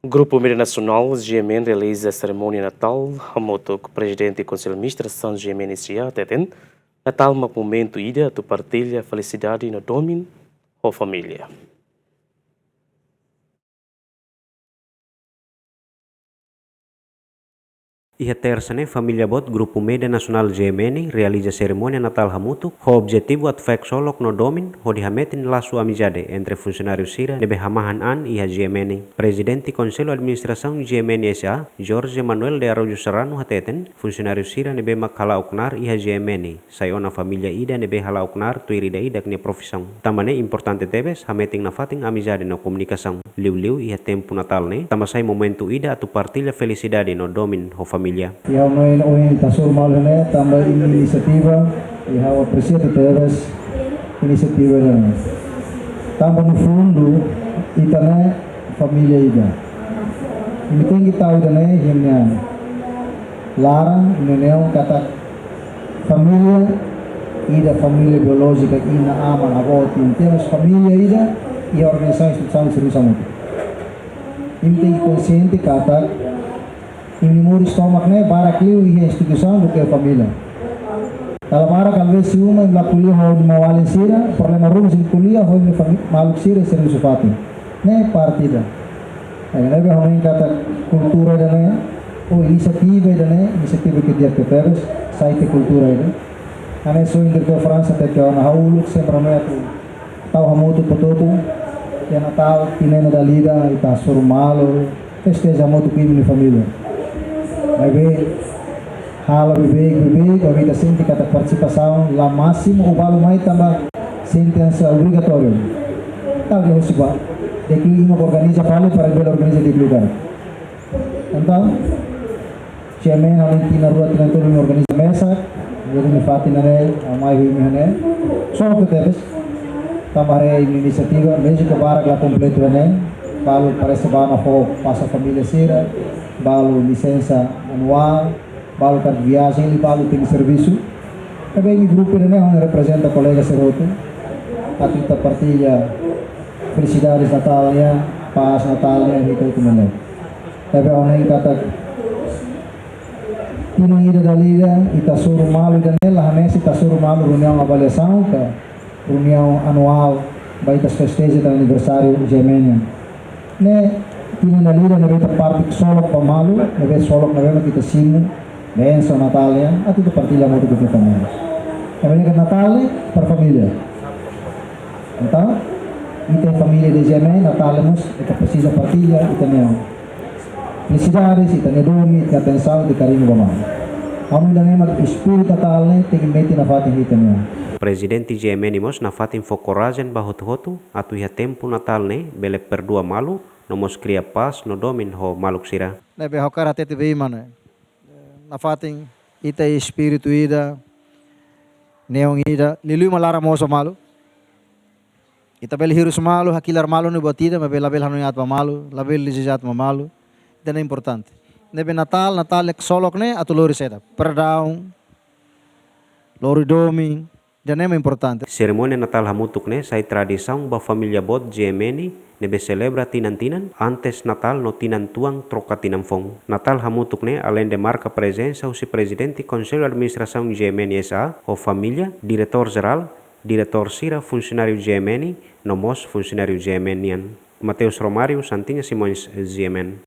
Grupo Media Nasional-GMN realiza a cerimônia Natal, hamutuk Prezidente Konsellu Administrasaun GMN hatete. Natal momentu ida tu partilla felisidade no domin ou família. Iha tersane família bot Grupo Media Nasional-GMN realiza cerimônia Natal hamutuk. O objetivo at fek solok no domin ho dihametin laço amizade entre funcionários sira nebe hamahan an iha GMN. Prezidente Konsellu Administrasaun GMN SA Jorge Manuel de Araújo Serrano hateten funcionários sira nebe mak halauknar iha GMN. Sayona família ida nebe halauknar tu irida ida knia profissão. Tamane importante tebes hameting na fating amizade no komunikação. Liu iha tempo Natal ne tamasai momentu ida atu partilla felisidade no domin ho família. E ao noite tasur malene também iniciativa e ao apreciado teves iniciativa né. Também no fundo itane família ida. Me tem que tahu né himnya. Larang neneu kata família ida família biológica ina ama avó temos família ida e a organização instituição serius. Ini tem consciente kata ini murid stomak ne barak liu iha instituição do que a família. Kalau barak talvez se uma la kuliah ho di mawalin sira, problema rumah sin kuliah ho di maluk sira sering sufati. Ne partida. Nebe ho ne kata kultura dane, o inisiativa dane, inisiativa que dia que teres, site kultura ide. Ane so indir ke França te na hauluk sempre me tu. Tau hamutuk pototu, ya Natal tinena da lida ita surmalo, festeja hamutuk ini família. Vai ver, halo bebê, vai ver sente cada participação lá máximo o vale mais também sentença obrigatória. Tal que você vai, decluir uma organiza fale para ver organiza de lugar. Então, GMN Valentina Rua Tinantoro organiza mesa, jadi me fatina né, a mais vi né. Só que teves, também iniciativa, mesmo que para lá completo né, falo parece bana for passa família sira. Balu licença anual, balu card viagem e balu tem serviço. Também o grupo né, onde representa colega Seroto, a tuta partilha felisidade Natalnya, paz Natalnya e tudo mais. Também onde kata tino ida dalida ita suruh malu dan ela hanes ita suruh malu reunião avaliação, reunião anual, baita festeja do aniversário GMN. Ne tino na lida na beta parte solok pamalu, na beta solok na beta kita simu, benção Natalnya, at ito partilla mo ito família. Kami ka Natal per família. Então, ita família de GMN, Natalemos, ita precisa partilla, ita niya felicidades, ita niya domin, ita atenção, ita carinho ba man. Kami na niya mag-espírito Natalnya, tingin meti na fating ita niya. Prezidente GMN mos na fatin fokorazen bahut-hotu atu iha tempo Natal ne bele perdua malu nomos cria paz no domin ho maluk sira. Nebe hokar hatete vei mano. Na fatin ita espírito ida neong ida lilu malara moso malu. Ita bel hirus malu hakilar malu no batida mebe label hanu yat malu, label lijat malu. Ita é importante. Nebe Natal ek solok ne atu lori seda. Perdaun lori domin. Dan é importante. Cerimônia Natal hamutuk ne sai tradição ba família bot GMN nebe celebra tinan-tinan antes Natal no tinantuang troca tinamfong. Natal hamutuk ne além de marca presença o Prezidente Konsellu Administrasaun GMN SA o família, diretor geral, diretor sira funcionário GMN, nomos funcionário GMN. Mateus Romário, Santinha Simões GMN.